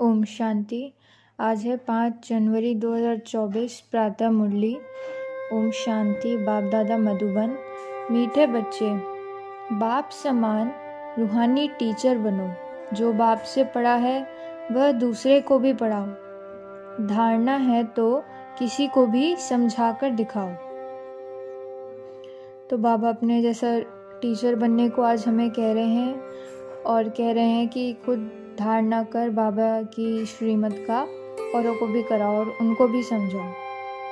ओम शांति। आज है 5 जनवरी 2024 प्रातः मुरली। ओम शांति। बाप दादा मधुबन। मीठे बच्चे, बाप समान रूहानी टीचर बनो। जो बाप से पढ़ा है वह दूसरे को भी पढ़ाओ। धारणा है तो किसी को भी समझाकर दिखाओ। तो बाबा अपने जैसा टीचर बनने को आज हमें कह रहे हैं और कह रहे हैं कि खुद धारणा कर बाबा की श्रीमत का औरों को भी कराओ और उनको भी समझाओ।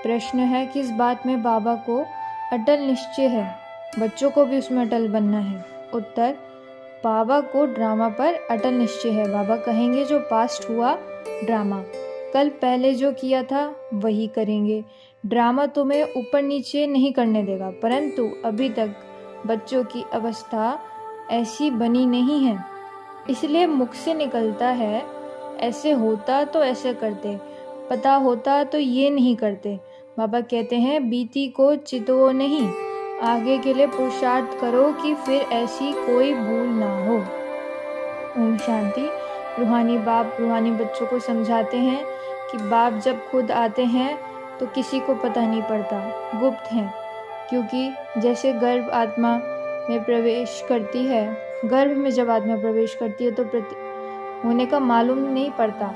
प्रश्न है, किस बात में बाबा को अटल निश्चय है? बच्चों को भी उसमें अटल बनना है। उत्तर, बाबा को ड्रामा पर अटल निश्चय है। बाबा कहेंगे जो पास्ट हुआ ड्रामा, कल पहले जो किया था वही करेंगे। ड्रामा तुम्हें ऊपर नीचे नहीं करने देगा, परंतु अभी तक बच्चों की अवस्था ऐसी बनी नहीं है, इसलिए मुख से निकलता है ऐसे होता तो ऐसे करते, पता होता तो ये नहीं करते। बाबा कहते हैं बीती को चितो नहीं, आगे के लिए पुरुषार्थ करो कि फिर ऐसी कोई भूल ना हो। ओम शांति। रूहानी बाप रूहानी बच्चों को समझाते हैं कि बाप जब खुद आते हैं तो किसी को पता नहीं पड़ता, गुप्त हैं। क्योंकि जैसे गर्भ आत्मा में प्रवेश करती है, गर्भ में जब आत्मा प्रवेश करती है तो होने का मालूम नहीं पड़ता,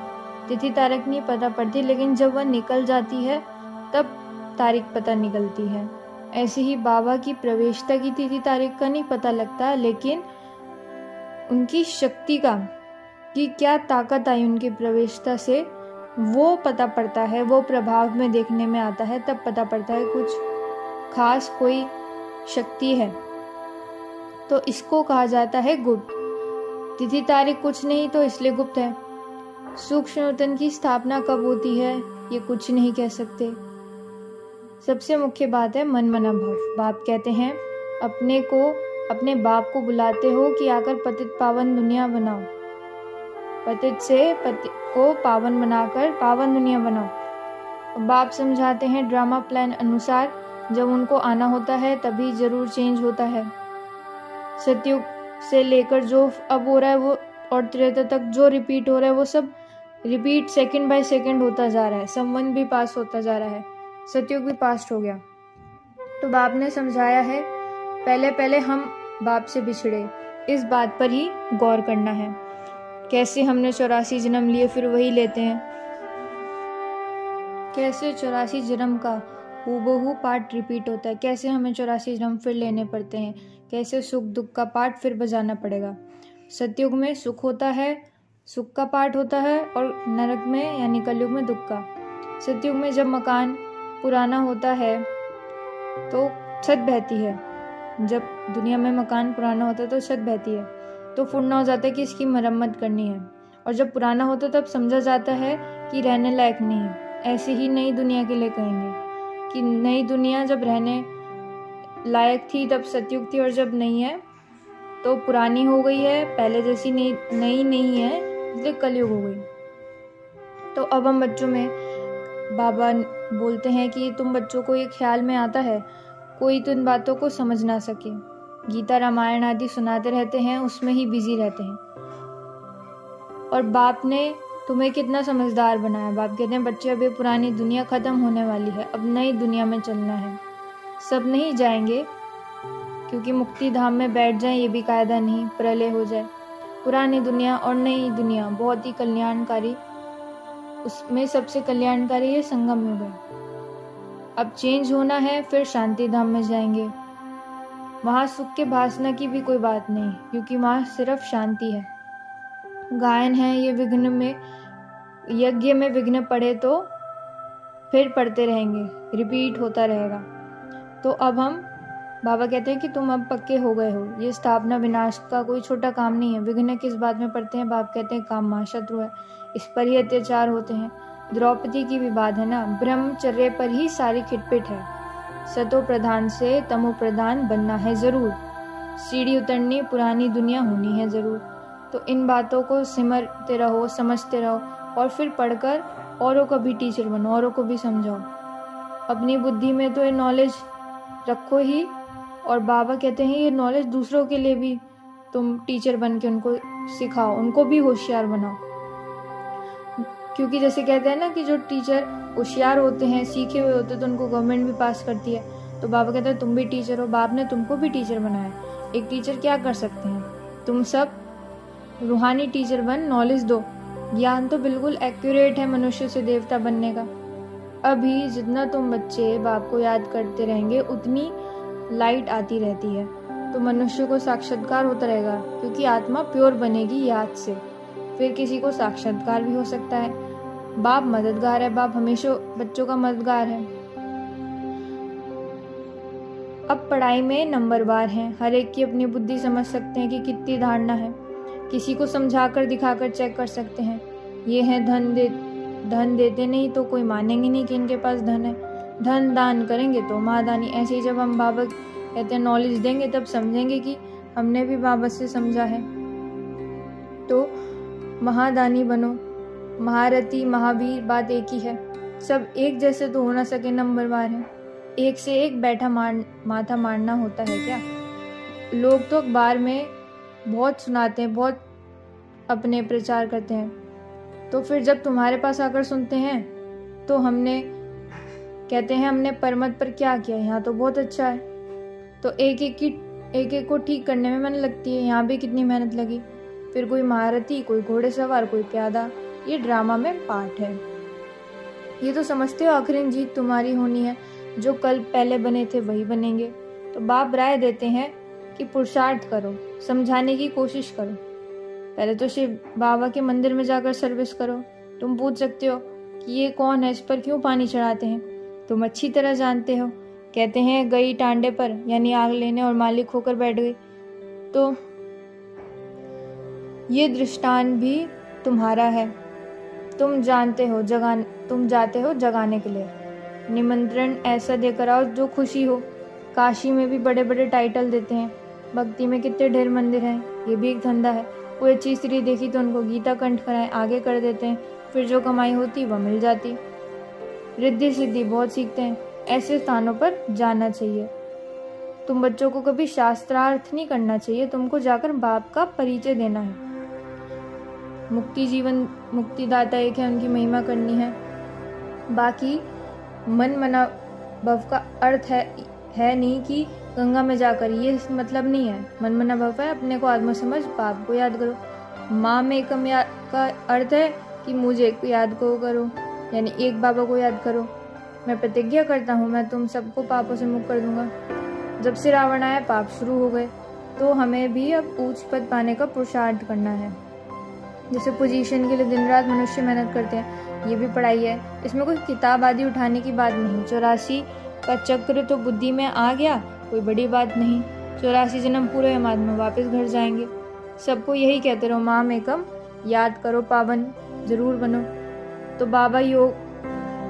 तिथि तारीख नहीं पता पड़ती, लेकिन जब वह निकल जाती है तब तारीख पता निकलती है। ऐसे ही बाबा की प्रवेशता की तिथि तारीख का नहीं पता लगता, लेकिन उनकी शक्ति का कि क्या ताकत आई उनकी प्रवेशता से वो पता पड़ता है, वो प्रभाव में देखने में आता है, तब पता पड़ता है कुछ खास कोई शक्ति है। तो इसको कहा जाता है गुप्त। तिथि तारीख कुछ नहीं तो इसलिए गुप्त है। सूक्ष्म नूतन की स्थापना कब होती है ये कुछ नहीं कह सकते। सबसे मुख्य बात है मन मना भव। बाप कहते हैं अपने बाप को बुलाते हो कि आकर पतित पावन दुनिया बनाओ, पतित से पति को पावन बनाकर पावन दुनिया बनाओ। बाप समझाते हैं ड्रामा प्लान अनुसार जब उनको आना होता है तभी जरूर चेंज होता है। सतयुग से लेकर जो अब हो रहा है वो और त्रेता तक जो रिपीट हो रहा है वो सब रिपीट सेकंड बाय सेकंड होता जा रहा है। संवत भी पास होता जा रहा है, सतयुग भी पास्ट हो गया। तो बाप ने समझाया है पहले हम बाप से बिछड़े, इस बात पर ही गौर करना है। कैसे हमने 84 जन्म लिए फिर वही लेते हैं, कैसे 84 जन्म का हूबहू पार्ट रिपीट होता है, कैसे हमें 84 जन्म फिर लेने पड़ते हैं, कैसे सुख दुख का पार्ट फिर बजाना पड़ेगा। सतयुग में सुख होता है, सुख का पार्ट होता है, और नरक में यानी कलयुग में दुख का। सतयुग में जब मकान पुराना होता है तो छत बहती है, जब दुनिया में मकान पुराना होता है तो छत बहती है, तो फुड़ना हो जाता है कि इसकी मरम्मत करनी है। और जब पुराना होता है तब समझा जाता है कि रहने लायक नहीं है। ऐसे ही नई दुनिया के लिए कहेंगे कि नई दुनिया जब रहने लायक थी तब सतयुग थी, और जब नहीं है तो पुरानी हो गई है, पहले जैसी नई नहीं है, इसलिए कलयुग हो गई। तो अब हम बच्चों में बाबा बोलते हैं कि तुम बच्चों को ये ख्याल में आता है कोई तो इन बातों को समझ ना सके, गीता रामायण आदि सुनाते रहते हैं, उसमें ही बिजी रहते हैं। और बाप ने तुम्हें कितना समझदार बनाया। बाप कहते हैं बच्चे अब ये पुरानी दुनिया खत्म होने वाली है, अब नई दुनिया में चलना है। सब नहीं जाएंगे क्योंकि मुक्ति धाम में बैठ जाएं ये भी कायदा नहीं, प्रलय हो जाए। पुरानी दुनिया और नई दुनिया बहुत ही कल्याणकारी, उसमें सबसे कल्याणकारी है संगम युग है। अब चेंज होना है, फिर शांति धाम में जाएंगे। वहाँ सुख के भासना की भी कोई बात नहीं, क्योंकि वहाँ सिर्फ शांति है। गायन है ये विघ्न में, यज्ञ में विघ्न पड़े तो फिर पढ़ते रहेंगे, रिपीट होता रहेगा। तो अब हम बाबा कहते हैं कि तुम अब पक्के हो गए हो, ये स्थापना विनाश का कोई छोटा काम नहीं है। विघ्न किस बात में पड़ते हैं? बाप कहते हैं काम महाशत्रु है, इस पर ही अत्याचार होते हैं। द्रौपदी की विवाद है ना, ब्रह्मचर्य पर ही सारी खिटपिट है। सतो प्रधान से तमो प्रधान बनना है जरूर, सीढ़ी उतरनी पुरानी दुनिया होनी है जरूर। तो इन बातों को सिमरते रहो, समझते रहो, और फिर पढ़कर औरों को भी टीचर बनो, औरों को भी समझाओ। अपनी बुद्धि में तो ये नॉलेज रखो ही, और बाबा कहते हैं ये नॉलेज दूसरों के लिए भी तुम टीचर बन के उनको सिखाओ, उनको भी होशियार बनाओ। क्योंकि जैसे कहते हैं ना कि जो टीचर होशियार होते हैं, सीखे हुए होते हैं, तो उनको गवर्नमेंट भी पास करती है। तो बाबा कहते हैं तुम भी टीचर हो, बाप ने तुमको भी टीचर बनाया। एक टीचर क्या कर सकते हैं, तुम सब रूहानी टीचर बन, नॉलेज दो। ज्ञान तो बिल्कुल एक्यूरेट है मनुष्य से देवता बनने का। अभी जितना तुम बच्चे बाप को याद करते रहेंगे उतनी लाइट आती रहती है, तो मनुष्य को साक्षात्कार होता रहेगा, क्योंकि आत्मा प्योर बनेगी याद से। फिर किसी को साक्षात्कार भी हो सकता है। बाप मददगार है, बाप हमेशा बच्चों का मददगार है। अब पढ़ाई में नंबरवार हैं, हर एक की अपनी बुद्धि समझ सकते हैं कि कितनी धारणा है। किसी को समझाकर दिखाकर चेक कर सकते हैं। ये है धन देते नहीं तो कोई मानेंगे नहीं कि इनके पास धन है। धन दान करेंगे तो महादानी। ऐसे ही जब हम बाबा कहते हैं नॉलेज देंगे तब समझेंगे कि हमने भी बाबा से समझा है। तो महादानी बनो, महारथी, महावीर, बात एक ही है। सब एक जैसे तो हो ना सके, नंबरवार है। एक से एक बैठा माथा मारना होता है क्या? लोग तो अखबार में बहुत सुनाते हैं, बहुत अपने प्रचार करते हैं, तो फिर जब तुम्हारे पास आकर सुनते हैं तो कहते हैं हमने परमत पर क्या किया, यहाँ तो बहुत अच्छा है। तो एक एक को ठीक करने में मन लगती है, यहाँ भी कितनी मेहनत लगी। फिर कोई महारथी, कोई घोड़ेसवार, कोई प्यादा, ये ड्रामा में पार्ट है। ये तो समझते हो आखिरी जीत तुम्हारी होनी है, जो कल पहले बने थे वही बनेंगे। तो बाप राय देते हैं कि पुरुषार्थ करो, समझाने की कोशिश करो। पहले तो शिव बाबा के मंदिर में जाकर सर्विस करो। तुम पूछ सकते हो कि ये कौन है, इस पर क्यों पानी चढ़ाते हैं, तुम अच्छी तरह जानते हो। कहते हैं गई टांडे पर, यानी आग लेने, और मालिक होकर बैठ गई। तो ये दृष्टांत भी तुम्हारा है, तुम जाते हो जगाने के लिए। निमंत्रण ऐसा देकर आओ जो खुशी हो। काशी में भी बड़े बड़े टाइटल देते हैं, भक्ति में कितने ढेर मंदिर हैं, ये भी एक धंधा है। कोई अच्छी स्त्री देखी तो उनको गीता कंठ कराएं, आगे कर देते हैं, फिर जो कमाई होती वह मिल जाती। रिद्धि सिद्धि बहुत सीखते हैं, ऐसे स्थानों पर जाना चाहिए। तुम बच्चों को कभी शास्त्रार्थ नहीं करना चाहिए, तुमको जाकर बाप का परिचय देना है। मुक्तिदाता एक है, उनकी महिमा करनी है। बाकी मन मना भव का अर्थ है नहीं कि गंगा में जाकर, ये मतलब नहीं है। मन मना भव है अपने को आत्मा समझ, बाप को याद करो। माँ में एकम का अर्थ है कि मुझे याद करो, यानी एक बाबा को याद करो। मैं प्रतिज्ञा करता हूँ मैं तुम सबको पापों से मुक्त कर दूंगा। जब से रावण आया पाप शुरू हो गए, तो हमें भी अब उच्च पद पाने का पुरुषार्थ करना है। जैसे पोजीशन के लिए दिन रात मनुष्य मेहनत करते हैं, ये भी पढ़ाई है। इसमें कोई किताब आदि उठाने की बात नहीं। 84 का चक्र तो बुद्धि में आ गया, कोई बड़ी बात नहीं। 84 जन्म पूरे हम आत्मा वापस घर जाएंगे। सबको यही कहते रहो, माम एकम, याद करो, पावन जरूर बनो। तो बाबा योग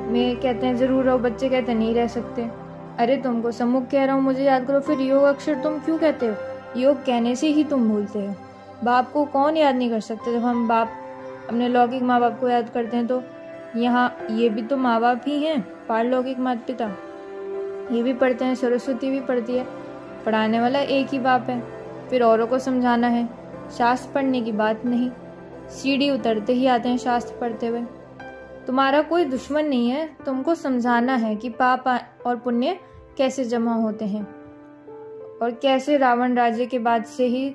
में कहते हैं जरूर रहो, बच्चे कहते हैं नहीं रह सकते। अरे तुमको सम्मुख कह रहा हूँ मुझे याद करो, फिर योग अक्षर तुम क्यों कहते हो? योग कहने से ही तुम भूलते हो। बाप को कौन याद नहीं कर सकते? जब हम बाप अपने लौकिक माँ बाप को याद करते हैं तो यहाँ ये भी तो माँ बाप ही हैं, पारलौकिक माता पिता। ये भी पढ़ते हैं, सरस्वती भी पढ़ती है, पढ़ाने वाला एक ही बाप है। फिर औरों को समझाना है, शास्त्र पढ़ने की बात नहीं। सीढ़ी उतरते ही आते हैं शास्त्र पढ़ते हुए। तुम्हारा कोई दुश्मन नहीं है, तुमको समझाना है कि पाप और पुण्य कैसे जमा होते हैं, और कैसे रावण राज्य के बाद से ही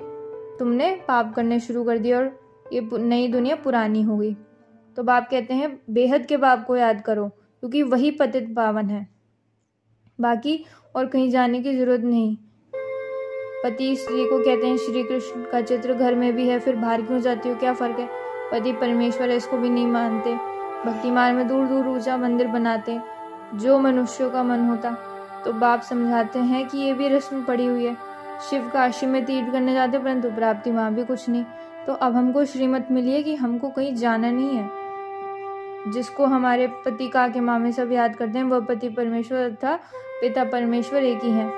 तुमने पाप करने शुरू कर दिए और ये नई दुनिया पुरानी हो गई। तो बाप कहते हैं बेहद के बाप को याद करो, क्योंकि वही पतित पावन है, बाकी और कहीं जाने की जरूरत नहीं। पति स्त्री को कहते हैं श्री कृष्ण का चित्र घर में भी है, फिर बाहर क्यों जाती हो, क्या फर्क है? पति परमेश्वर है, इसको भी नहीं मानते। भक्ति मार्ग में दूर दूर ऊंचा मंदिर बनाते, जो मनुष्यों का मन होता। तो बाप समझाते हैं कि ये भी रस्म पड़ी हुई है। शिव काशी में तीर्थ करने जाते, परंतु प्राप्ति वहां भी कुछ नहीं। तो अब हमको श्रीमत मिली है कि हमको कहीं जाना नहीं है। जिसको हमारे पति का के माँ में सब याद करते हैं, वह पति परमेश्वर तथा पिता परमेश्वर एक ही हैं।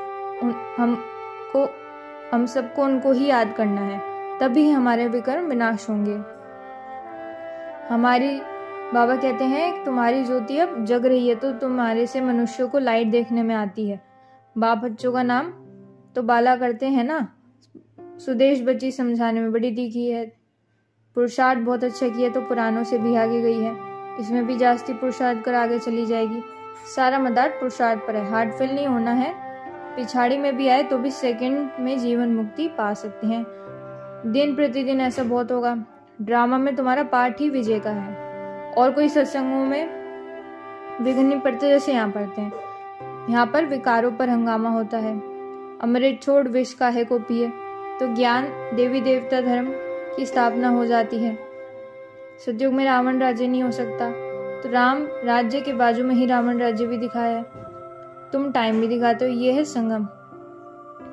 हम सबको उनको ही याद करना है, तभी हमारे विकर्म विनाश होंगे। बाबा कहते हैं तुम्हारी ज्योति अब जग रही है, तो तुम्हारे से मनुष्यों को लाइट देखने में आती है। बाप बच्चों का नाम तो बाला करते हैं ना। सुदेश बच्ची समझाने में बड़ी तीखी है, पुरुषार्थ बहुत अच्छा किया तो पुरानों से भी आगे गई है। इसमें भी जास्ती पुरुषार्थ कर आगे चली जाएगी। सारा मदार पुरुषार्थ पर है, हार्ट फेल नहीं होना है। पिछाड़ी में भी आए तो भी सेकंड में जीवन मुक्ति पा सकते हैं। दिन प्रतिदिन ऐसा बहुत होगा। ड्रामा में तुम्हारा पार्ट ही विजय का है। और कोई सत्संगों में विघ्न नहीं पड़ते जैसे यहाँ पड़ते हैं। यहाँ पर विकारों पर हंगामा होता है। अमृत छोड़ विष काहे को पिए, तो ज्ञान देवी देवता धर्म की स्थापना हो जाती है। सतयुग में रावण राज्य नहीं हो सकता, तो राम राज्य के बाजू में ही रावण राज्य भी दिखाया है। तुम टाइम भी दिखाते हो। ये है संगम।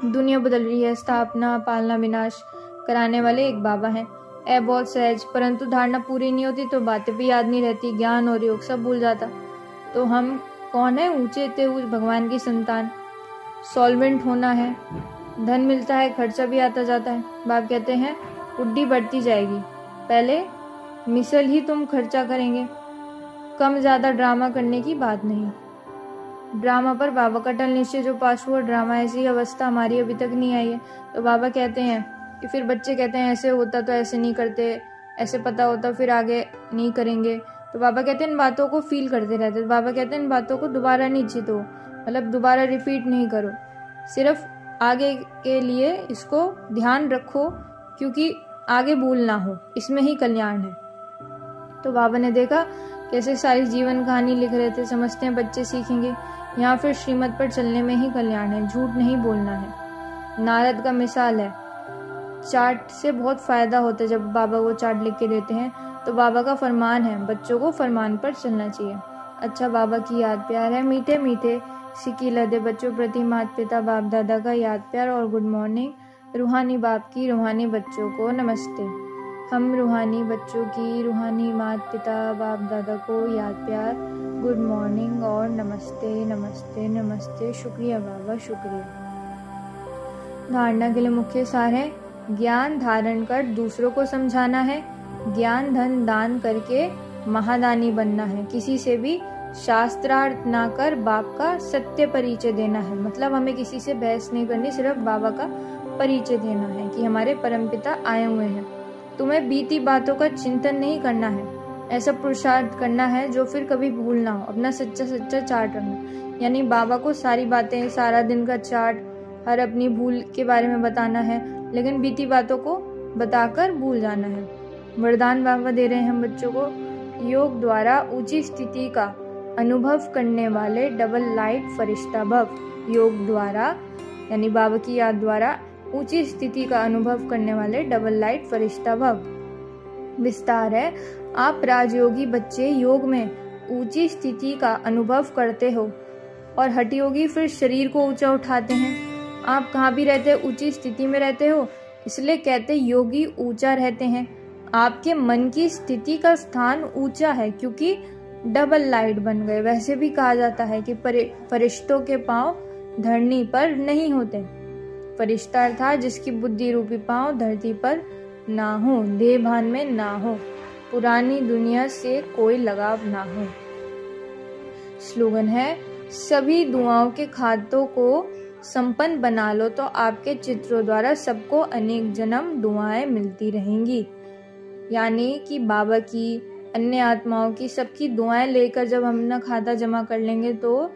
दुनिया बदल रही है। स्थापना पालना विनाश कराने वाले एक बाबा हैं। ऐ बहुत सहज, परंतु धारणा पूरी नहीं होती तो बातें भी याद नहीं रहती, ज्ञान और योग सब भूल जाता। तो हम कौन है? ऊंचे ते ऊंच भगवान की संतान। सॉल्वेंट होना है, धन मिलता है, खर्चा भी आता जाता है। बाप कहते हैं उड्डी बढ़ती जाएगी, पहले मिसल ही तुम खर्चा करेंगे। कम ज्यादा ड्रामा करने की बात नहीं। ड्रामा पर बाबा का टल निश्चय जो पास हुआ ड्रामा, ऐसी अवस्था हमारी अभी तक नहीं आई है। तो बाबा कहते हैं कि फिर बच्चे कहते हैं ऐसे होता तो ऐसे नहीं करते, ऐसे पता होता फिर आगे नहीं करेंगे। तो बाबा कहते हैं इन बातों को फील करते रहते। तो बाबा कहते हैं इन बातों को दोबारा नहीं जीतो, मतलब दोबारा रिपीट नहीं करो, सिर्फ आगे के लिए इसको ध्यान रखो, क्योंकि आगे भूल ना हो, इसमें ही कल्याण है। तो बाबा ने देखा कैसे सारी जीवन कहानी लिख रहे थे। समझते हैं बच्चे सीखेंगे। यहाँ फिर श्रीमत पर चलने में ही कल्याण है, झूठ नहीं बोलना है। नारद का मिसाल है। चार्ट से बहुत फायदा होता है। जब बाबा वो चार्ट लिख के देते हैं तो बाबा का फरमान है, बच्चों को फरमान पर चलना चाहिए। अच्छा बाबा की याद प्यार है। मीठे मीठे सिक्की लदे बच्चों प्रति माता पिता बाप दादा का याद प्यार और गुड मॉर्निंग। रूहानी बाप की रूहानी बच्चों को नमस्ते। हम रूहानी बच्चों की रूहानी माता पिता बाप दादा को याद प्यार, गुड मॉर्निंग और नमस्ते नमस्ते नमस्ते। शुक्रिया बाबा, शुक्रिया। धारणा के लिए मुख्य सार है, ज्ञान धारण कर दूसरों को समझाना है, ज्ञान धन दान करके महादानी बनना है, किसी से भी शास्त्रार्थ ना कर बाप का सत्य परिचय देना है। मतलब हमें किसी से बहस नहीं करनी, सिर्फ बाबा का परिचय देना है कि हमारे परमपिता आए हुए हैं। तुम्हें बीती बातों का चिंतन नहीं करना है, ऐसा पुरुषार्थ करना है जो फिर कभी भूल ना हो। अपना सच्चा सच्चा चार्ट रखना, यानी बाबा को सारी बातें, सारा दिन का चार्ट, हर अपनी भूल के बारे में बताना है, लेकिन बीती बातों को बताकर भूल जाना है। वरदान बाबा दे रहे हैं हम बच्चों को, योग द्वारा ऊंची स्थिति का अनुभव करने वाले डबल लाइट फरिश्ता भव। योग द्वारा यानी बाबा की याद द्वारा ऊंची स्थिति का अनुभव करने वाले डबल लाइट फरिश्ता भव। विस्तार है, आप राजयोगी बच्चे योग में ऊंची स्थिति का अनुभव करते हो और हठयोगी फिर शरीर को ऊंचा उठाते हैं। आप कहाँ भी रहते हो ऊंची स्थिति में रहते हो, इसलिए कहते योगी ऊंचा रहते हैं। आपके मन की स्थिति का स्थान ऊंचा है क्योंकि डबल लाइट बन गए। वैसे भी कहा जाता है कि फरिश्तों के पांव धरनी पर नहीं होते। फरिश्ता अर्थात जिसकी बुद्धि रूपी पांव धरती पर ना हो, देह भान में ना हो, पुरानी दुनिया से कोई लगाव ना हो। स्लोगन है, सभी दुआओं के खातों को संपन्न बना लो तो आपके चित्रों द्वारा सबको अनेक जन्म दुआएं मिलती रहेंगी। यानी कि बाबा की, अन्य आत्माओं की, सबकी दुआएं लेकर जब हम अपना खाता जमा कर लेंगे तो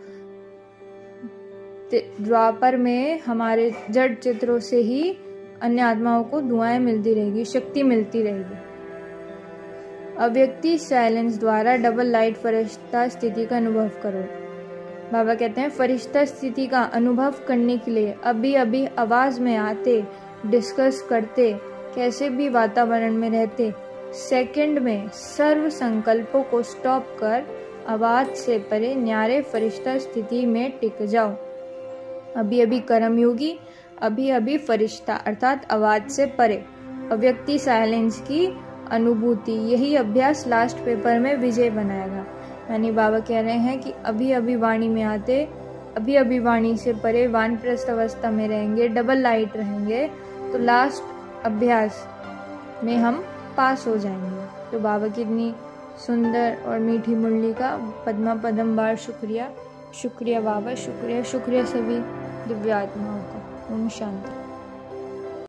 द्वापर में हमारे जड़ चित्रों से ही अन्य आत्माओं को दुआएं मिलती रहेगी, शक्ति मिलती रहेगी। अव्यक्ति साइलेंस द्वारा डबल लाइट फरिश्ता स्थिति का अनुभव करो। बाबा कहते हैं फरिश्ता स्थिति का अनुभव करने के लिए अभी अभी आवाज में आते, डिस्कस करते, कैसे भी वातावरण में रहते, सेकंड में सर्व संकल्पों को स्टॉप कर आवाज से परे न्यारे फरिश्ता स्थिति में टिक जाओ। अभी अभी कर्मयोगी, अभी अभी फरिश्ता अर्थात आवाज से परे, अव्यक्ति साइलेंस की अनुभूति, यही अभ्यास लास्ट पेपर में विजय बनाएगा। यानी बाबा कह रहे हैं कि अभी अभी वाणी में आते, अभी अभी वाणी से परे वानप्रस्थ अवस्था में रहेंगे, डबल लाइट रहेंगे, तो लास्ट अभ्यास में हम पास हो जाएंगे। तो बाबा की इतनी सुंदर और मीठी मुरली का पद्मा पदम बार शुक्रिया। शुक्रिया बाबा, शुक्रिया, शुक्रिया सभी दिव्य आत्माओं का। ओम शांति।